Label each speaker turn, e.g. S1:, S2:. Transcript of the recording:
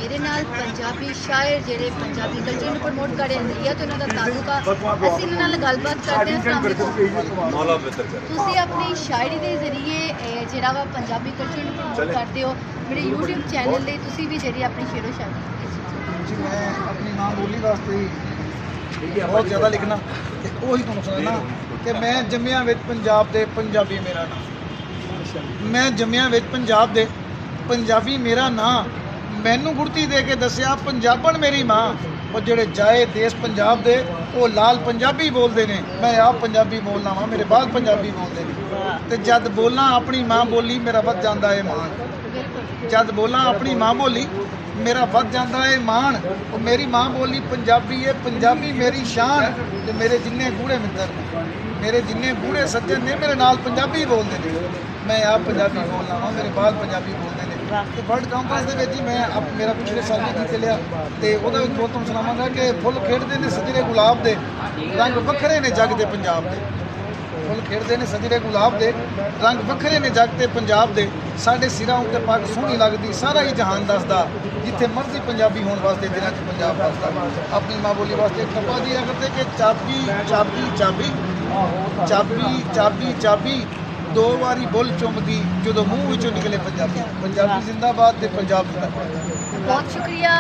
S1: मेरे नाल पंजाबी शायर ਜਿਹੜੇ पंजाबी कल्चर ਨੂੰ ਪ੍ਰਮੋਟ ਕਰ ਰਹੇ ਇੰਡੀਆ ਤੇ ਉਹਨਾਂ ਦਾ ਤਾਲੁਕ ਆ। ਅਸੀਂ ਇਹਨਾਂ ਨਾਲ ਗੱਲਬਾਤ ਕਰਦੇ ਹਾਂ। ਤੁਸੀਂ ਆਪਣੀ ਸ਼ਾਇਰੀ ਦੇ ਜ਼ਰੀਏ ਜਿਹੜਾ ਵਾ ਪੰਜਾਬੀ ਕਲਚਰ ਨੂੰ ਪ੍ਰਮੋਟ ਕਰਦੇ ਹੋ। ਮੇਰੇ YouTube ਚੈਨਲ ਲਈ ਤੁਸੀਂ ਵੀ ਜਿਹੜੀ ਆਪਣੀ ਸ਼ੇਰੋ ਸ਼ਾਇਰੀ
S2: ਜੀ ਮੈਂ ਆਪਣੀ ਮਾਂ ਬੋਲੀ ਵਾਸਤੇ ਬਹੁਤ ਜ਼ਿਆਦਾ ਲਿਖਣਾ ਤੇ ਉਹੀ ਤੁਹਾਨੂੰ ਸੁਣਾਉਣਾ ਕਿ ਮੈਂ ਜੰਮਿਆ ਵਿੱਚ ਪੰਜਾਬ ਦੇ ਪੰਜਾਬੀ ਮੇਰਾ ਨਾਂ। ਮੈਂ ਜੰਮਿਆ ਵਿੱਚ ਪੰਜਾਬ ਦੇ ਪੰਜਾਬੀ ਮੇਰਾ ਨਾਂ। ਮੈਨੂੰ ਗੁੜਤੀ ਦੇ ਕੇ ਦੱਸਿਆ ਪੰਜਾਬਣ ਮੇਰੀ ਮਾਂ। ਉਹ ਜਿਹੜੇ ਜਾਏ ਦੇਸ਼ ਪੰਜਾਬ ਦੇ ਉਹ ਲਾਲ ਪੰਜਾਬੀ ਬੋਲਦੇ ਨੇ। ਮੈਂ ਆਪ ਪੰਜਾਬੀ ਬੋਲਣਾ ਵਾਂ, ਮੇਰੇ ਬਾਅਦ ਪੰਜਾਬੀ ਬੋਲਦੇ ਨੇ। ਤੇ ਜਦ ਬੋਲਾਂ ਆਪਣੀ ਮਾਂ ਬੋਲੀ ਮੇਰਾ ਵੱਧ ਜਾਂਦਾ ਏ ਮਾਣ। ਜਦ ਬੋਲਾਂ ਆਪਣੀ ਮਾਂ ਬੋਲੀ ਮੇਰਾ ਵੱਧ ਜਾਂਦਾ ਏ ਮਾਣ। ਉਹ ਮੇਰੀ ਮਾਂ ਬੋਲੀ ਪੰਜਾਬੀ ਏ, ਪੰਜਾਬੀ ਮੇਰੀ ਸ਼ਾਨ। ਤੇ ਮੇਰੇ ਜਿੰਨੇ ਗੂੜੇ ਮਿੱਤਰ ਨੇ, ਮੇਰੇ ਜਿੰਨੇ ਗੂੜੇ ਸੱਜਣ ਨੇ ਮੇਰੇ ਨਾਲ ਪੰਜਾਬੀ ਬੋਲਦੇ ਨੇ। ਮੈਂ ਆਪ ਪੰਜਾਬੀ ਬੋਲਣਾ ਵਾਂ, ਮੇਰੇ ਬਾਲ ਪੰਜਾਬੀ ਬੋਲਦੇ ਨੇ। ਤੇ ਵਰਲਡ ਕਾਨਫਰੰਸ ਦੇ ਵਿੱਚ ਹੀ ਮੈਂ ਮੇਰਾ ਪਿਛਲੇ ਸਾਲ ਵੀ ਗੀਤ ਲਿਆ ਤੇ ਉਹਦੇ ਵਿੱਚ ਬਹੁਤ ਤੁਹਾਨੂੰ ਸੁਣਾਵਾਂਗਾ ਕਿ ਫੁੱਲ ਖੇਡਦੇ ਨੇ ਸਜਰੇ ਗੁਲਾਬ ਦੇ, ਰੰਗ ਵੱਖਰੇ ਨੇ ਜੱਗ ਦੇ ਪੰਜਾਬ ਦੇ। ਫੁੱਲ ਖੇਡਦੇ ਨੇ ਸਜਰੇ ਗੁਲਾਬ ਦੇ, ਰੰਗ ਵੱਖਰੇ ਨੇ ਜੱਗ ਤੇ ਪੰਜਾਬ ਦੇ। ਸਾਡੇ ਸਿਰਾਂ ਉੱਤੇ ਪੱਗ ਸੋਹਣੀ ਲੱਗਦੀ, ਸਾਰਾ ਹੀ ਜਹਾਨ ਦੱਸਦਾ। ਜਿੱਥੇ ਮਰਜ਼ੀ ਪੰਜਾਬੀ ਹੋਣ ਵਾਸਤੇ ਦਿਨਾਂ 'ਚ ਪੰਜਾਬ ਵੱਸਦਾ। ਆਪਣੀ ਮਾਂ ਬੋਲੀ ਵਾਸਤੇ ਖੱਪਾ ਦਿਆ ਕਰਦੇ ਕਿ ਚਾਬੀ ਚਾਬੀ ਚਾਬੀ ਚਾਬੀ ਚਾਬੀ ਚਾਬੀ ਦੋ ਵਾਰੀ ਬੁੱਲ ਚੁੰਮਦੀ ਜਦੋਂ ਮੂੰਹ ਵਿੱਚੋਂ ਨਿਕਲੇ ਪੰਜਾਬੀ। ਪੰਜਾਬੀ ਜ਼ਿੰਦਾਬਾਦ ਤੇ ਪੰਜਾਬ ਜ਼ਿੰਦਾਬਾਦ।
S1: ਬਹੁਤ ਸ਼ੁਕਰੀਆ।